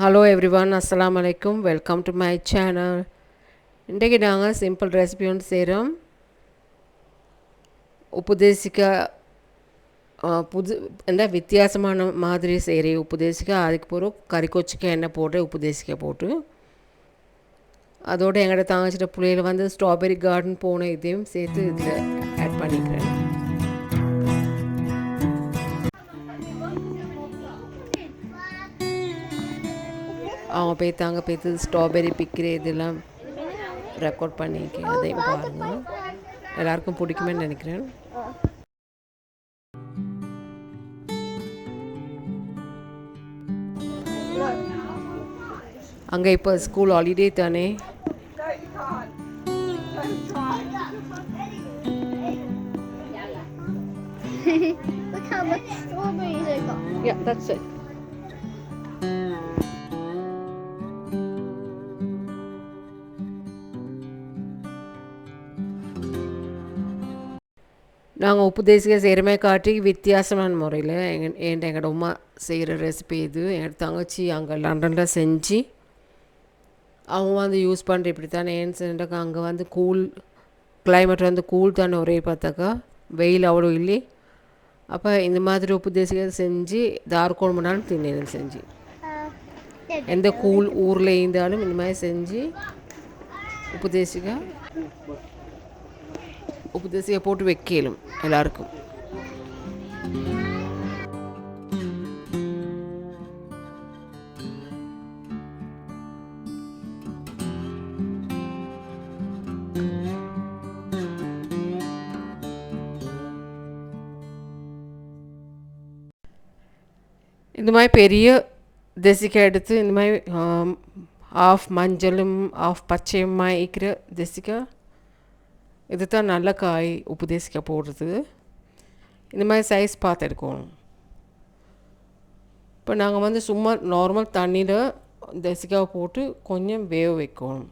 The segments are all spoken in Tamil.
Hello everyone, Assalamu alaikum. Welcome to my channel. இன்றைக்கு நாங்கள் சிம்பிள் ரெசிபி ஒன்று செய்கிறோம். உப்புதேசிக்காய் புது என்ன வித்தியாசமான மாதிரி செய்கிற உப்புதேசிக்காய். அதுக்கு பிறகு கறிக்கொச்சிக்காய் எண்ணெய் போட்டு உப்புதேசிக்காய் போட்டு அதோடு எங்களோட தாங்கிச்சிட்ட புள்ளையில் வந்து ஸ்ட்ராபெரி கார்டன் போன இதையும் சேர்த்து இதில் ஆட் பண்ணிக்கிறேன். அவங்க பேத்தாங்க பேத்து ஸ்ட்ராபெரி பிக்கிற இதெல்லாம் ரெக்கார்ட் பண்ணியிருக்கேன். அதையும் பாருங்கள், எல்லாருக்கும் பிடிக்குமே நினைக்கிறேன். அங்கே இப்போ ஸ்கூல் ஹாலிடே தானே. Look how much strawberries I got. Yeah, that's it. நாங்கள் உப்பு தேசிக்காய் செய்கிறமே காட்டி வித்தியாசமான முறையில் எங்களோட உமா செய்கிற ரெசிபி இது. எங்கள் தங்கச்சி அங்கே லண்டனில் செஞ்சு அவங்க வந்து யூஸ் பண்ணுற இப்படி தானே. ஏன்னு சொன்னாக்கா அங்கே வந்து கூல் கிளைமேட் வந்து கூல் தானே ஒரே பார்த்தாக்கா, வெயில் அவ்வளோ இல்லை. அப்போ இந்த மாதிரி உப்பு தேசிக்காய் செஞ்சு தார்கோணம்னாலும் தின்னு செஞ்சு எந்த கூல் ஊரில் இருந்தாலும் இந்த மாதிரி செஞ்சு உப்பு தேசிக்காய் போட்டு வைக்கலும் எல்லாருக்கும். இந்த மாதிரி பெரிய தேசிக்காய் எடுத்து இந்த மாதிரி ஆஃப் மஞ்சளும் ஆஃப் பச்சையுமா இருக்கிற தேசிக்காய், இது தான் நல்ல காய் உப்பு தேசிக்காய் போடுறது. இந்த மாதிரி சைஸ் பார்த்து எடுக்கணும். இப்போ நாங்கள் வந்து சும்மா நார்மல் தண்ணியில் தேசிக்காவை போட்டு கொஞ்சம் வேக வைக்கணும்.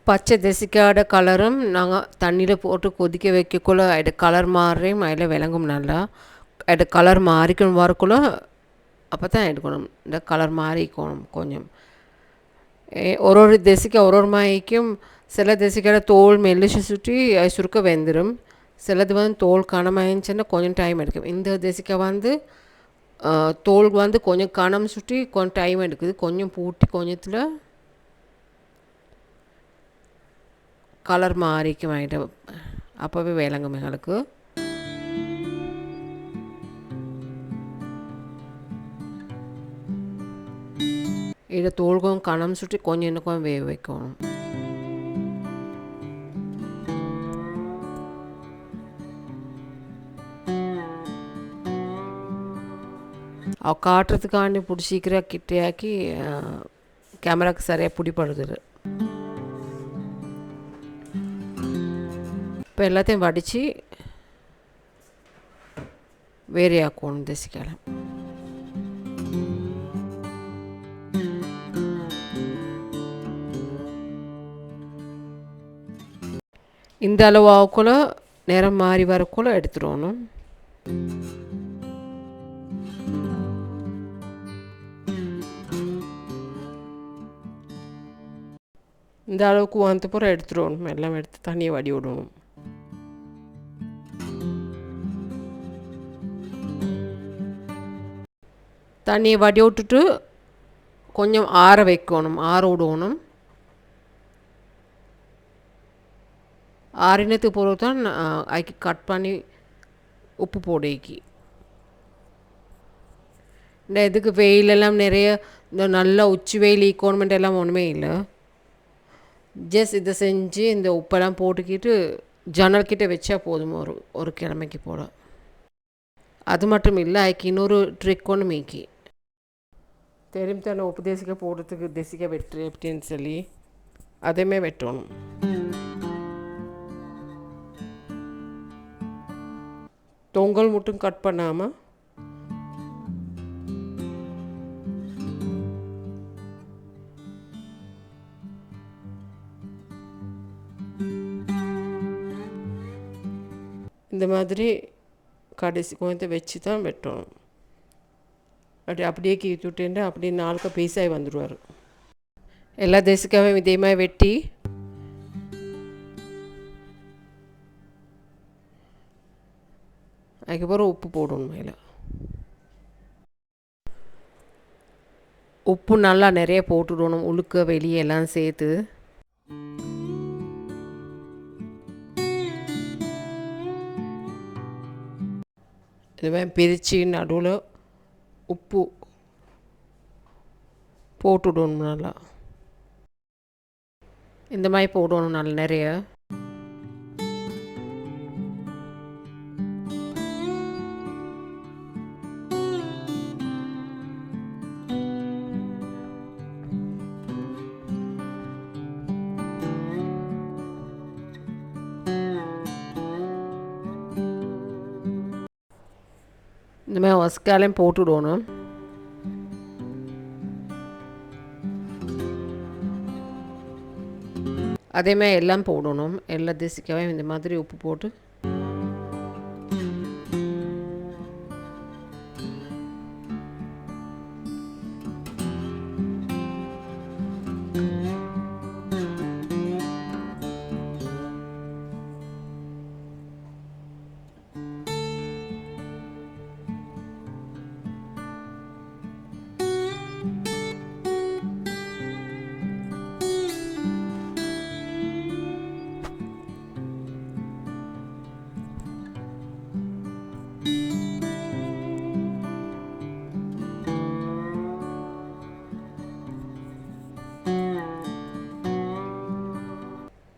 பச்சை தேசிக்காயோட கலரும் நாங்கள் தண்ணியில் போட்டு கொதிக்க வைக்கக்குள்ள அது கலர் மாறுறையும் அதில் விளங்கும் நல்லா. அது கலர் மாறிக்கணும் வரக்குள்ள அப்போ தான் எடுக்கணும். இந்த கலர் மாறிக்கணும் கொஞ்சம். ஒரு தேசிக்காய் ஒரு மாய்க்கும். சில தேசிக்காயோட தோல் மெல்லிச்சு சுற்றி சுருக்க வெந்துடும். சிலது வந்து தோல் கனமாயிருந்துச்சுன்னா கொஞ்சம் டைம் எடுக்கும். இந்த தேசிக்காய் வந்து தோல் வந்து கொஞ்சம் கனம் சுற்றி கொஞ்சம் டைம் எடுக்குது. கொஞ்சம் பூட்டி கொஞ்சத்தில் கலர் மாறிக்கும் ஆகிட்டு அப்போவே விளங்கும் எங்களுக்கு. இதை தோல்கும் கணம் சுற்றி கொஞ்சம் இன்னும் கொஞ்சம் வேக வைக்கணும். அவ காட்டுறதுக்காண்டி பிடிச்சிக்கிற கிட்டையாக்கி கேமராவுக்கு சரியாக பிடிப்படுது. இப்போ எல்லாத்தையும் வடித்து வேறே ஆக்கணும் தேசிக்காய். இந்த அளவு ஆக்குள்ள நேரம் மாறி வரக்குள்ள எடுத்துடணும். இந்த அளவுக்கு வந்து பூரா எடுத்துடணும். எல்லாம் எடுத்து தண்ணியை வடி விடணும். தண்ணியை வடி விட்டுட்டு கொஞ்சம் ஆற வைக்கணும், ஆற விடணும். ஆறினத்துக்கு பிறகு தான் அதுக்கு கட் பண்ணி உப்பு போடைக்கி. இந்த இதுக்கு வெயிலெல்லாம் நிறைய இந்த நல்லா உச்சி வெயில் ஈக்கோன்மெண்ட் எல்லாம் ஒன்றுமே இல்லை. ஜஸ்ட் இதை செஞ்சு இந்த உப்பெல்லாம் போட்டுக்கிட்டு ஜன்னல்கிட்ட வச்சா போதும் ஒரு கிழமைக்கு போட. அது மட்டும் இல்லை, அதுக்கு இன்னொரு ட்ரிக் ஒன்று மீக்கி தெரியும் தானே. உப்பு தேசிக்காய் போடுறதுக்கு தேசிக்காய் வெட்டு எப்படின்னு சொல்லி அதையுமே வெட்டணும். தொங்கல் மட்டும் கட் பண்ணாமல் இந்த மாதிரி கடைசி கொஞ்சத்தை வச்சு தான் வெட்டணும். அப்படியே கீழே விட்டுட்டு அப்படியே நாளுக்கு பீஸாகி வந்துடுவார். எல்லா தேசிக்காயும் இதே மாதிரி வெட்டி அதுக்கப்புறம் உப்பு போடணும். மேலே உப்பு நல்லா நிறைய போட்டுடணும், உளுக்க வெளியே எல்லாம் சேர்த்து. இது மாதிரி பிரித்து நடுவில் உப்பு போட்டுடணும். நல்லா இந்த மாதிரி போடணும் நல்லா நிறைய. இந்த மாதிரி ஒஸ்காலையும் போட்டுவிடணும். அதேமாதிரி எல்லாம் போடணும். எல்லா தேசிக்காயும் இந்த மாதிரி உப்பு போட்டு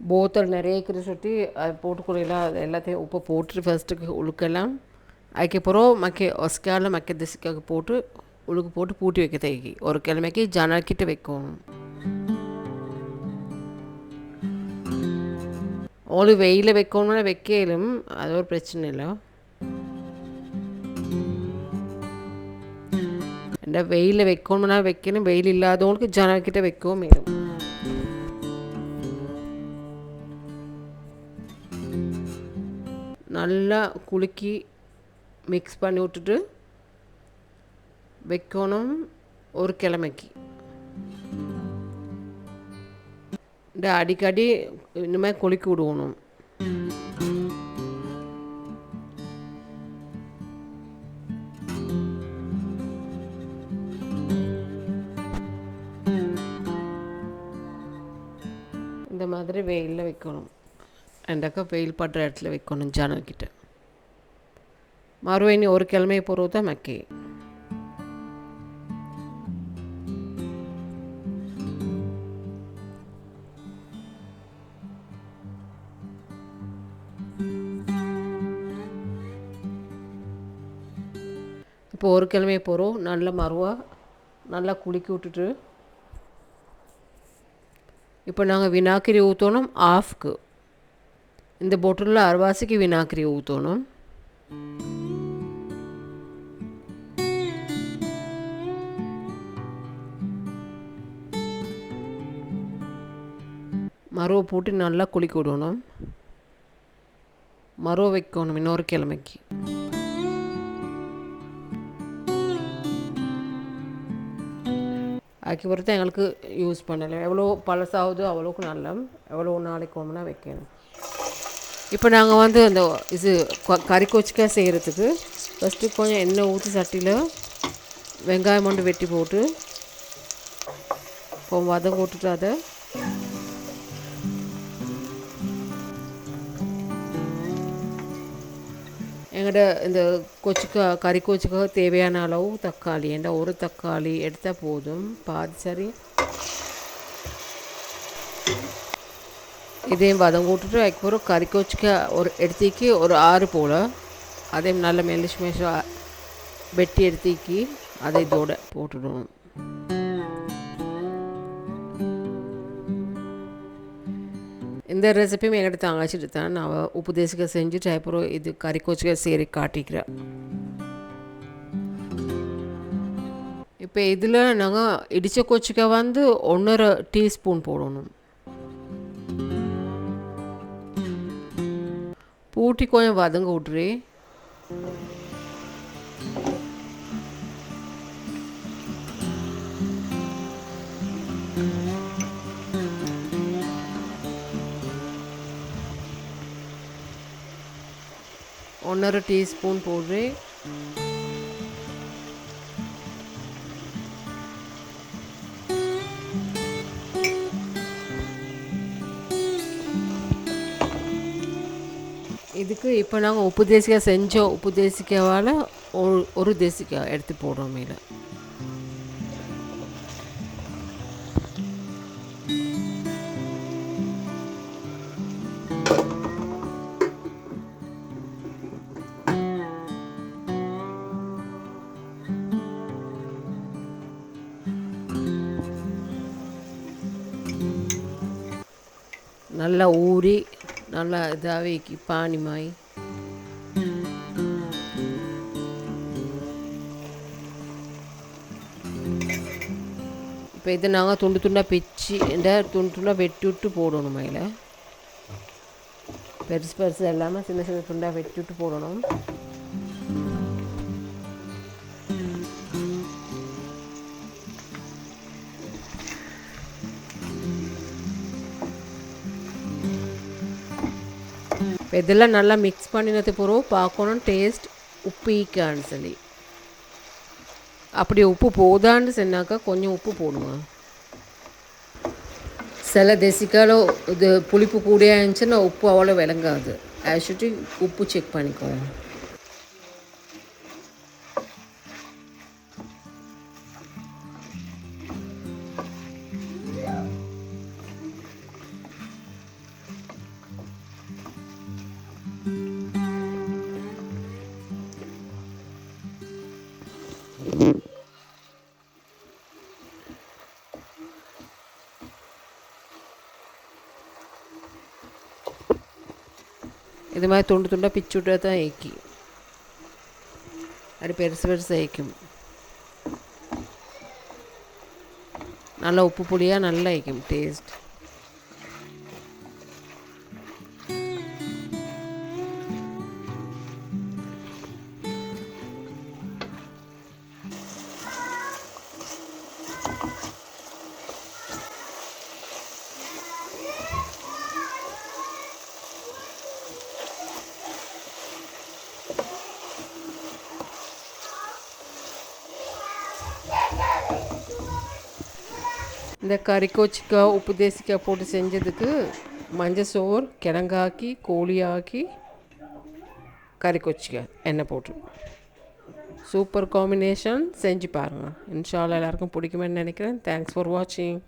போத்தல் நிறைய சுட்டி அது போட்டுக்கூடலாம். அது எல்லாத்தையும் உப்பு போட்டு ஃபஸ்ட்டுக்கு உழுக்கெல்லாம் அதுக்கப்புறம் ஒஸ்கால மக்க திசுக்காக போட்டு உழுக்கு போட்டு பூட்டி வைக்க தேக்கி ஒரு கிழமைக்கு ஜனக்கிட்ட வைக்கணும். உங்களுக்கு வெயிலில் வைக்கணும்னா வைக்கலும், அது ஒரு பிரச்சனை இல்லை. வெயிலில் வைக்கணும்னா வைக்கணும், வெயில் இல்லாதவங்களுக்கு ஜனக்கிட்ட வைக்கவும் மேலும். நல்லா குலுக்கி மிக்ஸ் பண்ணி விட்டுட்டு வைக்கணும் ஒரு கிழமைக்கு. அடிக்கடி இனிமேல் குலுக்கி விடுவணும். இந்த மாதிரி வெயிலில் வைக்கணும். ரெண்டாக்கா வெயில் படுற இடத்துல வைக்கணும் ஜனக்கிட்ட. மறுவணி ஒரு கிழமையை போகிறது தான் மக்கி. இப்போ ஒரு கிழமையை போகிறோம். நல்ல மறுவா நல்லா குலுக்கி விட்டுட்டு இப்போ நாங்கள் வினாக்கிரி ஊற்றணும். ஆஃப்க்கு இந்த பொட்டலில் அரைவாசிக்கு வினாக்கிரி ஊற்றணும். மருவை போட்டு நல்லா குளிக்க விடணும். மருவை வைக்கணும் இன்னொரு கிழமைக்கு. அதுக்கப்புறம் தான் எங்களுக்கு யூஸ் பண்ணலாம். எவ்வளோ பழசாகுதோ அவ்வளோக்கு நல்லா, எவ்வளோ நாளைக்கு ஒன்றுனா வைக்கணும். இப்போ நாங்கள் அந்த இது கறி கொச்சிக்காய் செய்கிறதுக்கு ஃபஸ்ட்டு கொஞ்சம் எண்ணெய் ஊற்றி சட்டியில் வெங்காயம் மட்டும் வெட்டி போட்டு இப்போ வதங்க விட்டுட்டு அதை எங்கள்கிட்ட இந்த கறி கொச்சிக்காக தேவையான அளவு தக்காளி, ஏன்டா ஒரு தக்காளி எடுத்தால் போதும், பாதி சரி. இதையும் வதங்க விட்டுட்டு அதுக்கப்புறம் கறி கொச்சிக்காய் ஒரு எடுத்திக்கு ஒரு 6 போல் அதையும் நல்ல மெலிஷ் வெட்டி எடுத்திக்கி அதை இதோட போட்டுடணும். இந்த ரெசிபியும் என்கிட்ட தாங்காச்சிட்டு தான் நான் உப்பு தேசிக்காய் செஞ்சுட்டு அப்புறம் இது கறி கொச்சிக்காய் சேரி காட்டிக்கிறேன். இப்போ இதில் நாங்கள் இடித்த கொச்சிக்காய் 1.5 டீஸ்பூன் போடணும். பூ கூட்டி கொஞ்சம் வதங்க விட்ரு. ஒன்றரை டீஸ்பூன் போடுறே. இதுக்கு இப்போ நாங்கள் உப்பு தேசிக்காய் செஞ்சோம். உப்பு தேசிக்காவால் ஒரு தேசிக்காய் எடுத்து போடுறோம் மேலே. நல்லா ஊறி நல்லா இதாகவே பானிமாய். இப்போ இதை நாங்கள் துண்டு துண்டாக பிச்சு இந்த துண்டு துண்டாக வெட்டி விட்டு போடணும். மேலே பெருசு பெருசு எல்லாமே சின்ன சின்ன துண்டாக வெட்டி விட்டு போடணும். இப்போ இதெல்லாம் நல்லா மிக்ஸ் பண்ணினது பிறகு பார்க்கணும் டேஸ்ட் உப்பு ஈக்கான்னு சொல்லி. அப்படி உப்பு போதான்னு சொன்னாக்கா கொஞ்சம் உப்பு போடுவேன். சில தேசிக்கால இது புளிப்பு கூடியா இருந்துச்சுன்னா உப்பு அவ்வளோ விளங்காது. ஆக்சுவலி உப்பு செக் பண்ணிக்கோங்க. இது மாதிரி துண்டு துண்டாக பிச்சு விட்டா தான் ஏக்கி அப்படி பெருசு பெருசு ஏக்கும். நல்லா உப்பு பொடியாக நல்லா ஏக்கும் டேஸ்ட். இந்த கறிக்கோச்சிக்காய் உப்பு தேசிக்காய் போட்டு செஞ்சதுக்கு மஞ்சள் சோறு கிழங்காக்கி கோழியாக்கி கறிக்கோச்சிக்காய் எண்ணெய் போட்டு சூப்பர் காம்பினேஷன். செஞ்சு பாருங்கள். இன்ஷா அல்லாஹ் எல்லாருக்கும் பிடிக்குமென்னு நினைக்கிறேன். தேங்க்ஸ் ஃபார் வாட்சிங்.